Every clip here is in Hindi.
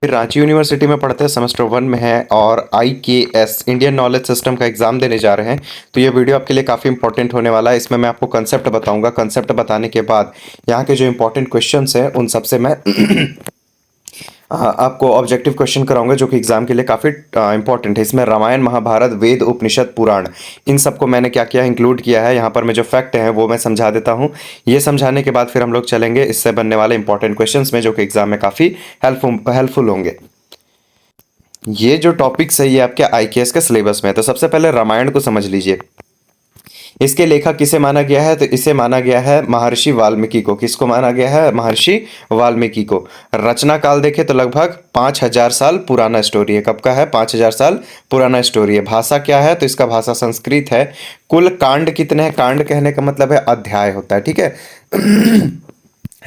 फिर रांची यूनिवर्सिटी में पढ़ते हैं, सेमेस्टर 1 में है और IKS इंडियन नॉलेज सिस्टम का एग्ज़ाम देने जा रहे हैं। तो ये वीडियो आपके लिए काफ़ी इंपॉर्टेंट होने वाला है। इसमें मैं आपको कंसेप्ट बताऊंगा। कंसेप्ट बताने के बाद यहाँ के जो इंपॉर्टेंट क्वेश्चंस हैं उन सबसे मैं आपको ऑब्जेक्टिव क्वेश्चन कराऊंगा जो कि एग्जाम के लिए काफ़ी इंपॉर्टेंट है। इसमें रामायण, महाभारत, वेद, उपनिषद, पुराण, इन सबको मैंने क्या किया, इंक्लूड किया है। यहाँ पर मैं जो फैक्ट हैं वो मैं समझा देता हूँ। ये समझाने के बाद फिर हम लोग चलेंगे इससे बनने वाले इंपॉर्टेंट क्वेश्चंस में जो कि एग्जाम में काफ़ी हेल्पफुल होंगे। ये जो टॉपिक्स है ये आपके IKS के सिलेबस में है। तो सबसे पहले रामायण को समझ लीजिए। इसके लेखक किसे माना गया है? तो इसे माना गया है महर्षि वाल्मीकि को। किसको माना गया है? महर्षि वाल्मीकि को। रचना काल देखें तो लगभग 5000 साल पुराना स्टोरी है। कब का है? 5000 साल पुराना स्टोरी है। भाषा क्या है? तो इसका भाषा संस्कृत है। कुल कांड कितने हैं? कांड कहने का मतलब है अध्याय होता है, ठीक है।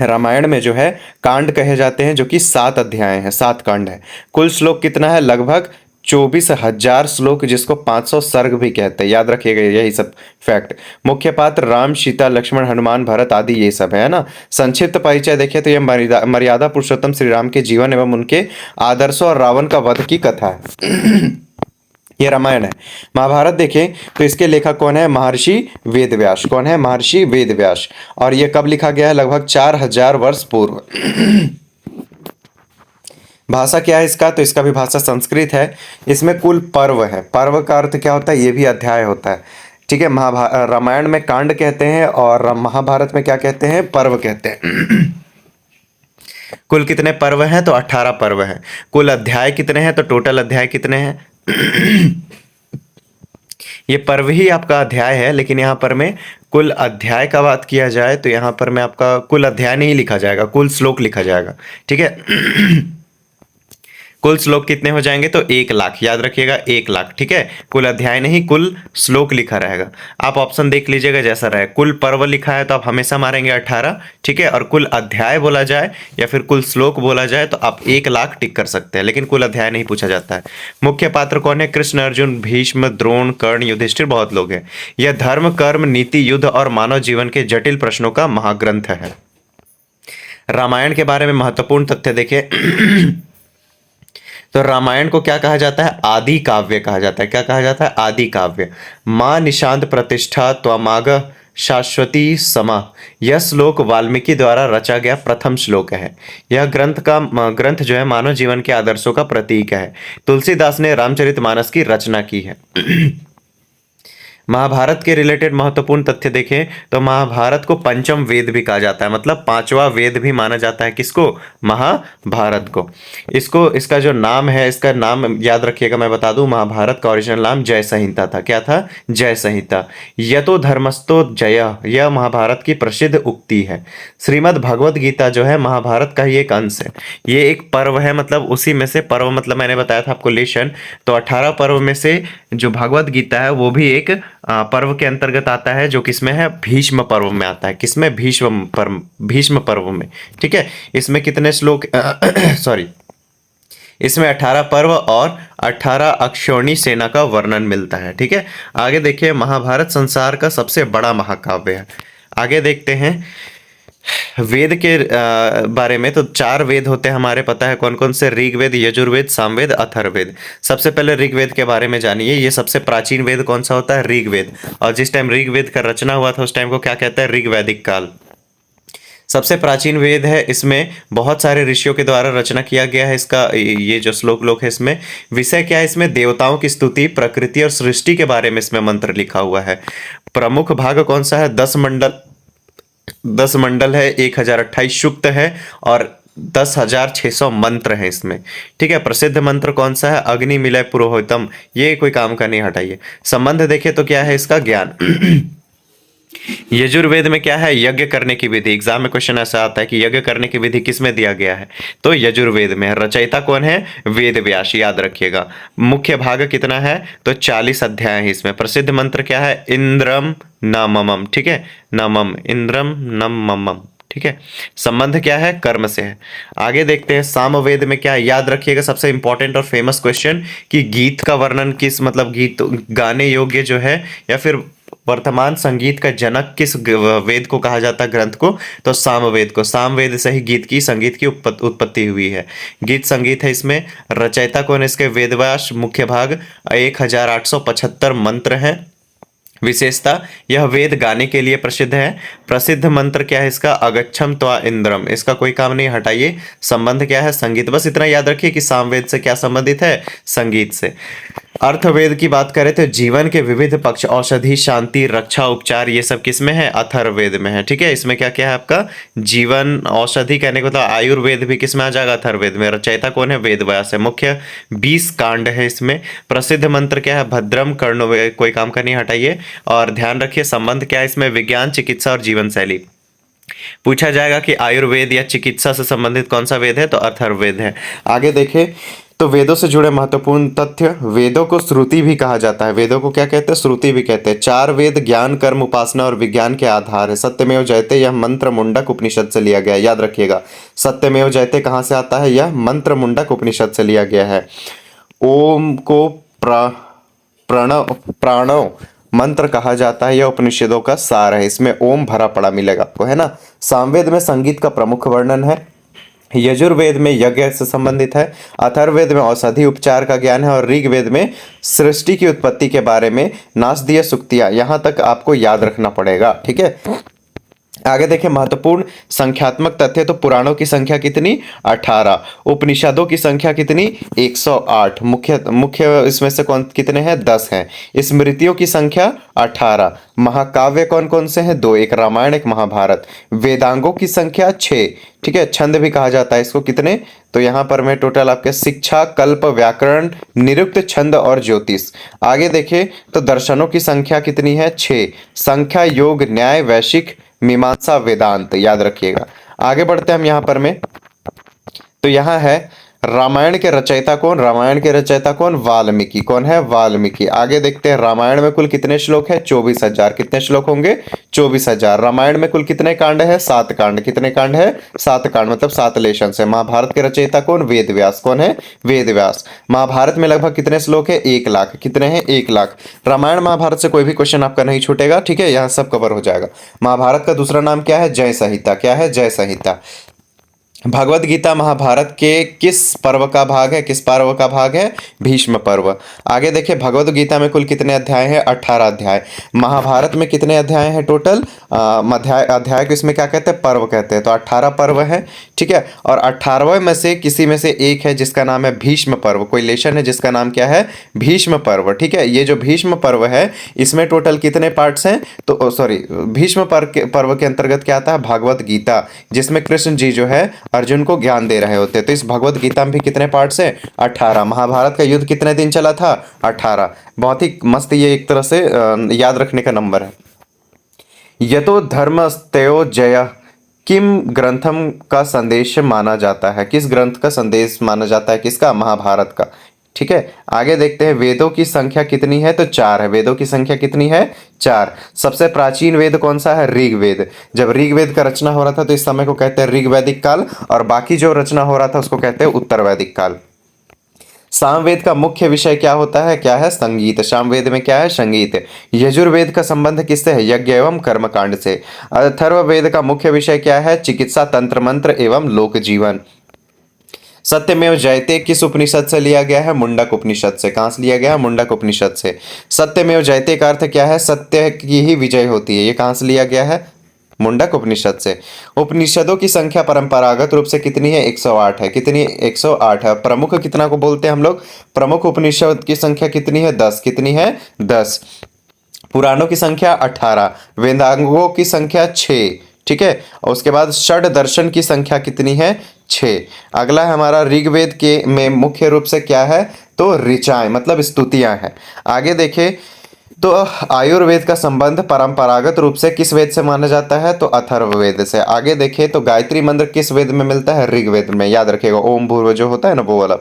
रामायण में जो है कांड कहे जाते हैं जो कि 7 अध्याय हैं, 7 कांड है। कुल श्लोक कितना है? लगभग 24,000 श्लोक, जिसको 500 सर्ग भी कहते हैं। याद रखिएगा यही सब फैक्ट। मुख्य पात्र राम, सीता, लक्ष्मण, हनुमान, भरत आदि ये सब है ना। संक्षिप्त परिचय देखें तो यह मर्यादा पुरुषोत्तम श्री राम के जीवन एवं उनके आदर्शों और रावण का वध की कथा है। ये रामायण है। महाभारत देखें तो इसके लेखक कौन है? महर्षि वेदव्यास। कौन है? महर्षि वेदव्यास। और ये कब लिखा गया है? लगभग 4000 वर्ष पूर्व। भाषा क्या है इसका? तो इसका भी भाषा संस्कृत है। इसमें कुल पर्व है। पर्व का अर्थ क्या होता है? ये भी अध्याय होता है, ठीक है। रामायण में कांड कहते हैं और महाभारत में क्या कहते हैं? पर्व कहते हैं। कुल कितने पर्व हैं? तो 18 पर्व हैं। कुल अध्याय कितने हैं? तो टोटल अध्याय कितने हैं? ये पर्व ही आपका अध्याय है, लेकिन यहाँ पर मैं कुल अध्याय का बात किया जाए तो यहाँ पर मैं आपका कुल अध्याय नहीं लिखा जाएगा, कुल श्लोक लिखा जाएगा, ठीक है। कुल श्लोक कितने हो जाएंगे? तो 1,00,000। याद रखिएगा 1,00,000, ठीक है। कुल अध्याय नहीं, कुल श्लोक लिखा रहेगा। आप ऑप्शन देख लीजिएगा जैसा रहे। कुल पर्व लिखा है तो आप हमेशा मारेंगे 18, ठीक है। और कुल अध्याय बोला जाए या फिर कुल श्लोक बोला जाए तो आप 1,00,000 टिक कर सकते हैं, लेकिन कुल अध्याय नहीं पूछा जाता है। मुख्य पात्र कौन है? कृष्ण, अर्जुन, भीष्म, द्रोण, कर्ण, युधिष्ठिर, बहुत लोग हैं। यह धर्म, कर्म, नीति, युद्ध और मानव जीवन के जटिल प्रश्नों का महाग्रंथ है। रामायण के बारे में महत्वपूर्ण तथ्य देखें। तो रामायण को क्या कहा जाता है? आदि काव्य कहा जाता है। क्या कहा जाता है? आदि काव्य। माँ निशांत प्रतिष्ठा त्वमाग शाश्वती समा, यह श्लोक वाल्मीकि द्वारा रचा गया प्रथम श्लोक है। यह ग्रंथ जो है मानव जीवन के आदर्शों का प्रतीक है। तुलसीदास ने रामचरितमानस की रचना की है। महाभारत के रिलेटेड महत्वपूर्ण तथ्य देखें तो महाभारत को पंचम वेद भी कहा जाता है, मतलब पांचवा वेद भी माना जाता है। किसको? महाभारत को। इसका जो नाम है, इसका नाम याद रखिएगा, मैं बता दूं। महाभारत का ओरिजिनल नाम जय संहिता था। क्या था? जय संहिता। यतो धर्मस्तो जय, यह महाभारत की प्रसिद्ध उक्ति है। श्रीमद् भगवद गीता जो है महाभारत का ही एक अंश है। ये एक पर्व है, मतलब उसी में से पर्व, मतलब मैंने बताया था आपको लेशन। तो 18 पर्व में से जो भगवद गीता है वो भी एक पर्व के अंतर्गत आता है, जो किसमें है? भीष्म पर्व में आता है। किसमें? भीष्म पर्व में, ठीक है। इसमें कितने श्लोक सॉरी, इसमें 18 पर्व और 18 अक्षौणी सेना का वर्णन मिलता है, ठीक है। आगे देखिए, महाभारत संसार का सबसे बड़ा महाकाव्य है। आगे देखते हैं वेद के बारे में। तो 4 वेद होते हैं हमारे, पता है कौन कौन से? ऋग्वेद, यजुर्वेद, सामवेद, अथर्ववेद। सबसे पहले ऋग्वेद के बारे में जानिए। ये सबसे प्राचीन वेद कौन सा होता है? ऋग्वेद। और जिस टाइम ऋग्वेद का रचना हुआ था उस टाइम को क्या कहते हैं? ऋग्वैदिक काल। सबसे प्राचीन वेद है। इसमें बहुत सारे ऋषियों के द्वारा रचना किया गया है। इसका ये जो श्लोक है इसमें विषय क्या है? इसमें देवताओं की स्तुति, प्रकृति और सृष्टि के बारे में इसमें मंत्र लिखा हुआ है। प्रमुख भाग कौन सा है? 10 मंडल है, 1028 सूक्त है और 10,600 मंत्र हैं इसमें, ठीक है। प्रसिद्ध मंत्र कौन सा है? अग्नि मिलय पुरोहितम। ये कोई काम का नहीं, हटाइए। संबंध देखे तो क्या है इसका? ज्ञान। यजुर्वेद में क्या है? यज्ञ करने की विधि। एग्जाम में क्वेश्चन ऐसा आता है कि यज्ञ करने की विधि किस में दिया गया है? तो यजुर्वेद में है। रचयिता कौन है? वेद व्यास, याद रखिएगा। मुख्य भाग कितना है? तो 40 अध्याय है इसमें। प्रसिद्ध मंत्र क्या है? इंद्रम न ममम, ठीक है। नमम, इंद्रम नम ममम, ठीक है। संबंध क्या है? कर्म से है। आगे देखते हैं सामवेद में क्या है। याद रखिएगा सबसे इंपॉर्टेंट और फेमस क्वेश्चन कि गीत का वर्णन किस, मतलब गीत गाने योग्य जो है या फिर वर्तमान संगीत का जनक किस वेद को कहा जाता है, ग्रंथ को? तो सामवेद को। सामवेद से ही गीत की, संगीत की उत्पत्ति हुई है। गीत संगीत है इसमें। रचयिता कौन है इसके? वेदव्यास। मुख्य भाग 1875 मंत्र हैं। विशेषता, यह वेद गाने के लिए प्रसिद्ध है। प्रसिद्ध मंत्र क्या है इसका? अगच्छम त्वा इंद्रम। इसका कोई काम नहीं, हटाइए। संबंध क्या है? संगीत। बस इतना याद रखिए कि सामवेद से क्या संबंधित है? संगीत से। अर्थवेद की बात करें तो जीवन के विविध पक्ष, औषधि, शांति, रक्षा, उपचार, ये सब किस में है? अथर्ववेद में है। ठीक है, इसमें क्या क्या है आपका? जीवन, औषधि कहने को तो आयुर्वेद भी किस में आ जाएगा? अथर्ववेद में। रचयिता कौन है? वेदव्यास है। मुख्य 20 कांड है इसमें। प्रसिद्ध मंत्र क्या है? भद्रम कर्णो। कोई काम का नहीं, हटाइए। और ध्यान रखिए संबंध क्या है इसमें? विज्ञान, चिकित्सा और जीवन शैली। पूछा जाएगा कि आयुर्वेद या चिकित्सा से संबंधित कौन सा वेद है? तो अथर्ववेद है। आगे देखें तो वेदों से जुड़े महत्वपूर्ण तथ्य। वेदों को श्रुति भी कहा जाता है। वेदों को क्या कहते हैं? श्रुति भी कहते हैं। 4 वेद ज्ञान, कर्म, उपासना और विज्ञान के आधार है। सत्यमेव जयते यह मंत्र मुंडक उपनिषद से लिया गया है। याद रखिएगा, सत्यमेव जयते कहाँ से आता है? यह मंत्र मुंडक उपनिषद से लिया गया है। ओम को प्रणव प्राणव मंत्र कहा जाता है। यह उपनिषदों का सार है। इसमें ओम भरा पड़ा मिलेगा आपको, है ना। सामवेद में संगीत का प्रमुख वर्णन है। यजुर्वेद में यज्ञ से संबंधित है। अथर्ववेद में औषधि उपचार का ज्ञान है। और ऋग्वेद में सृष्टि की उत्पत्ति के बारे में नासदीय सूक्तियां। यहां तक आपको याद रखना पड़ेगा। ठीक है, आगे देखें महत्वपूर्ण संख्यात्मक तथ्य। तो पुराणों की संख्या कितनी? 18। उपनिषदों की संख्या कितनी? 108। मुख्य इसमें से कौन कितने हैं? 10 हैं। स्मृतियों की संख्या 18। महाकाव्य कौन कौन से हैं? 2, एक रामायण, एक महाभारत। वेदांगों की संख्या 6। ठीक है, छंद भी कहा जाता है इसको। कितने? तो यहाँ पर मैं टोटल आपके शिक्षा, कल्प, व्याकरण, निरुक्त, छंद और ज्योतिष। आगे देखें तो दर्शनों की संख्या कितनी है? 6। संख्या, योग, न्याय, वैशिक, मीमांसा, वेदांत। याद रखिएगा। आगे बढ़ते हैं हम यहाँ पर में। तो यहाँ है रामायण के रचयिता कौन? रामायण के रचयिता कौन? वाल्मीकि। कौन है? वाल्मीकि। आगे देखते हैं रामायण में कुल कितने श्लोक है? 24,000। कितने श्लोक होंगे? 24,000। रामायण में कुल कितने कांड है? 7 कांड। कितने कांड है? 7 कांड, मतलब 7 लेशन है। महाभारत के रचयिता कौन? वेदव्यास। कौन है? वेदव्यास। महाभारत में लगभग कितने श्लोक है? 1 लाख। कितने हैं? 1 लाख। रामायण महाभारत से कोई भी क्वेश्चन आपका नहीं छूटेगा। ठीक है, यहाँ सब कवर हो जाएगा। महाभारत का दूसरा नाम क्या है? जय संहिता। क्या है? जय संहिता। भगवद गीता महाभारत के किस पर्व का भाग है? किस पर्व का भाग है? भीष्म पर्व। आगे देखिए भगवद गीता में कुल कितने अध्याय हैं? 18 अध्याय। महाभारत में कितने अध्याय हैं टोटल? अध्याय को इसमें क्या कहते हैं? पर्व कहते हैं। तो 18 पर्व है। ठीक है, और 18वें में से किसी में से एक है जिसका नाम है भीष्म पर्व। कोई लेशन है जिसका नाम क्या है? भीष्म पर्व। ठीक है, ये जो भीष्म पर्व है इसमें टोटल कितने पार्ट्स हैं? तो सॉरी, भीष्म पर्व के अंतर्गत क्या आता है? भागवत गीता, जिसमें कृष्ण जी जो है अर्जुन को ज्ञान दे रहे होते। तो इस भगवत गीता में भी कितने पार्ट्स हैं? 18। महाभारत का युद्ध कितने दिन चला था? 18। बहुत ही मस्त, ये एक तरह से याद रखने का नंबर है। यतो धर्मस्तयो जय किम ग्रंथम का संदेश माना जाता है? किस ग्रंथ का संदेश माना जाता है? किसका? महाभारत का। ठीक है, आगे देखते हैं वेदों की संख्या कितनी है? तो 4 है। वेदों की संख्या कितनी है? 4। सबसे प्राचीन वेद कौन सा है? ऋग्वेद। जब ऋग्वेद का रचना हो रहा था तो इस समय को कहते हैं ऋग्वैदिक काल, और बाकी जो रचना हो रहा था उसको कहते हैं उत्तरवैदिक काल। सामवेद का मुख्य विषय क्या होता है? क्या है? संगीत। सामवेद में क्या है? संगीत। यजुर्वेद का संबंध किससे है? यज्ञ एवं कर्मकांड से। अथर्ववेद का मुख्य विषय क्या है? चिकित्सा, तंत्र मंत्र एवं लोक जीवन। सत्यमेव जयते किस उपनिषद से लिया गया है? मुंडक उपनिषद से। कहां से लिया गया है? मुंडक उपनिषद से। सत्यमेव जयते का अर्थ क्या है? सत्य की ही विजय होती है। ये कहां से लिया गया है? मुंडक उपनिषद से। उपनिषदों की संख्या परंपरागत रूप से कितनी है? 108 है। कितनी? 108 है। प्रमुख कितना को बोलते हैं हम लोग? प्रमुख उपनिषद की संख्या कितनी है? 10। कितनी है? 10। पुराणों की संख्या 18। वेदांगों की संख्या 6। ठीक है, और उसके बाद षड दर्शन की संख्या कितनी है? 6। अगला है हमारा ऋग्वेद के में मुख्य रूप से क्या है? तो ऋचाएं, मतलब स्तुतियां हैं। आगे देखें तो आयुर्वेद का संबंध परंपरागत रूप से किस वेद से माना जाता है? तो अथर्ववेद से। आगे देखें तो गायत्री मंत्र किस वेद में मिलता है? ऋग्वेद में। याद रखिएगा, ओम भूर्व जो होता है ना, वो वाला।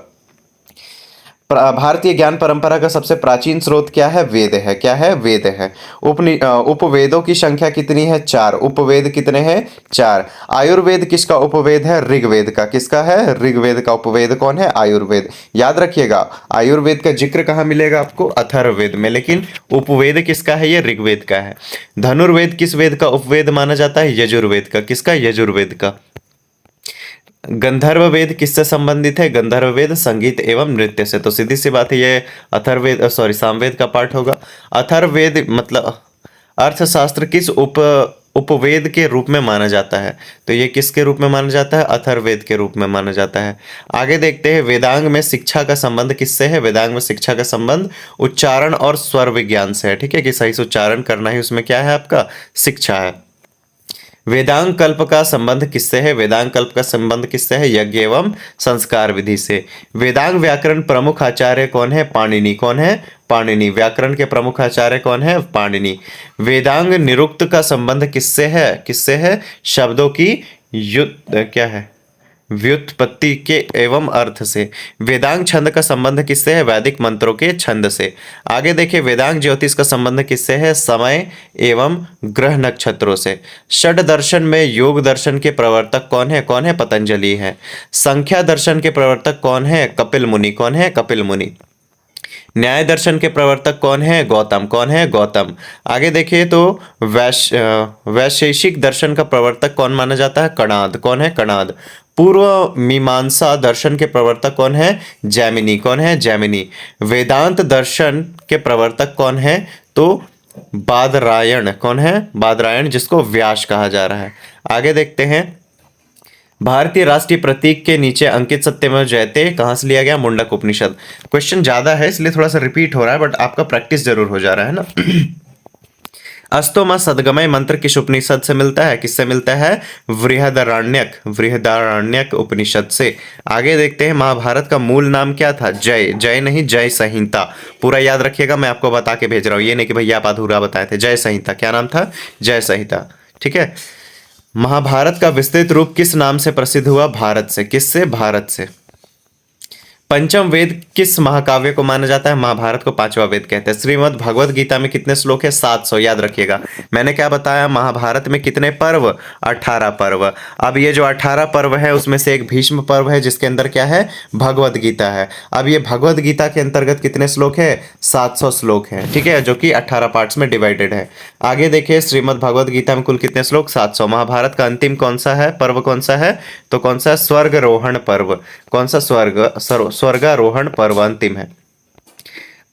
भारतीय ज्ञान परंपरा का सबसे प्राचीन स्रोत क्या है? वेद है। क्या है? वेद है। उपवेदों की संख्या कितनी है? 4। उपवेद कितने हैं? 4। आयुर्वेद किसका उपवेद है? ऋग्वेद का। किसका है? ऋग्वेद का उपवेद कौन है? आयुर्वेद। याद रखिएगा, आयुर्वेद का जिक्र कहाँ मिलेगा आपको? अथर्ववेद में, लेकिन उपवेद किसका है? ये ऋग्वेद का है। धनुर्वेद किस वेद का उपवेद माना जाता है? यजुर्वेद का। किसका? यजुर्वेद का। गंधर्व वेद किससे संबंधित है? गंधर्व वेद संगीत एवं नृत्य से। तो सीधी सी बात है, ये अथर्ववेद सामवेद का पार्ट होगा। अथर्ववेद मतलब अर्थशास्त्र किस उपवेद के रूप में माना जाता है? तो ये किसके रूप में माना जाता है? अथर्ववेद के रूप में माना जाता है। आगे देखते हैं, वेदांग में शिक्षा का संबंध किससे है? वेदांग में शिक्षा का संबंध उच्चारण और स्वर विज्ञान से है। ठीक है, कि सही से उच्चारण करना ही उसमें क्या है? आपका शिक्षा है। वेदांग कल्प का संबंध किससे है? वेदांग कल्प का संबंध किससे है? यज्ञ एवं संस्कार विधि से। वेदांग व्याकरण प्रमुख आचार्य कौन है? पाणिनि। कौन है? पाणिनि। व्याकरण के प्रमुख आचार्य कौन है? पाणिनि। वेदांग निरुक्त का संबंध किससे है? किससे है? शब्दों की क्या है? व्युत्पत्ति के एवं अर्थ से। वेदांग छंद का संबंध किससे है? वैदिक मंत्रों के छंद से। आगे देखिए, वेदांग ज्योतिष का संबंध किससे है? समय एवं ग्रह नक्षत्रों से। षड दर्शन में योग दर्शन के प्रवर्तक कौन है? कौन है? पतंजलि है। संख्या दर्शन के प्रवर्तक कौन है? कपिल मुनि। कौन है? कपिल मुनि। न्याय दर्शन के प्रवर्तक कौन है? गौतम। कौन है? गौतम। आगे देखिए तो वैशेषिक दर्शन का प्रवर्तक कौन माना जाता है? कणाद। कौन है? कणाद। पूर्व मीमांसा दर्शन के प्रवर्तक कौन है? जैमिनी। कौन है? जैमिनी। वेदांत दर्शन के प्रवर्तक कौन है? तो बादरायण। कौन है? बादरायण, जिसको व्यास कहा जा रहा है। आगे देखते हैं, भारतीय राष्ट्रीय प्रतीक के नीचे अंकित सत्यमेव जयते कहां से लिया गया? मुंडक उपनिषद। क्वेश्चन ज्यादा है इसलिए थोड़ा सा रिपीट हो रहा है, बट आपका प्रैक्टिस जरूर हो जा रहा है ना। अस्तोमा सदगमय मंत्र किस उपनिषद से मिलता है? किससे मिलता है? बृहदारण्यक। बृहदारण्यक उपनिषद से। आगे देखते हैं, महाभारत का मूल नाम क्या था? जय। जय नहीं, जय संहिता। पूरा याद रखिएगा, मैं आपको बता के भेज रहा हूं, ये नहीं कि भैया आप अधूरा बताए थे। जय संहिता। क्या नाम था? जय संहिता। ठीक है। महाभारत का विस्तृत रूप किस नाम से प्रसिद्ध हुआ? भारत से। किससे? भारत से। पंचम वेद किस महाकाव्य को माना जाता है? महाभारत को पांचवा वेद कहते हैं। श्रीमद् भगवत गीता में कितने श्लोक है? 700। याद रखिएगा, मैंने क्या बताया? महाभारत में कितने पर्व? 18 पर्व। अब ये जो 18 पर्व है उसमें से एक भीष्म पर्व है जिसके अंदर क्या है? भगवत गीता है। अब ये भगवत गीता के अंतर्गत कितने श्लोक है? 700 श्लोक है। ठीक है, जो कि 18 पार्ट्स में डिवाइडेड है। आगे देखिए, श्रीमद् भगवत गीता में कुल कितने श्लोक? 700। महाभारत का अंतिम कौन सा है? पर्व कौन सा है? तो कौन सा? स्वर्गारोहण पर्व। कौन सा? स्वर्गारोहण पर्व अंतिम है।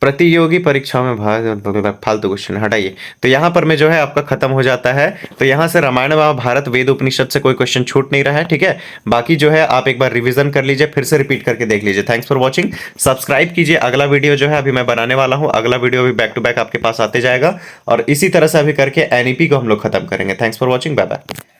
प्रतियोगी परीक्षाओं में भाग, फालतू क्वेश्चन हटाइए। तो यहाँ पर में जो है आपका खत्म हो जाता है। तो यहाँ से रामायण महाभारत वेद उपनिषद से कोई क्वेश्चन छूट नहीं रहा है। ठीक है, बाकी जो है आप एक बार रिवीजन कर लीजिए, फिर से रिपीट करके देख लीजिए। Thanks for watching. सब्सक्राइब कीजिए। अगला वीडियो जो है अभी मैं बनाने वाला हूँ, अगला वीडियो भी बैक टू बैक आपके पास आते जाएगा और इसी तरह से अभी करके एनईपी को हम लोग खत्म करेंगे। Thanks for watching. Bye bye.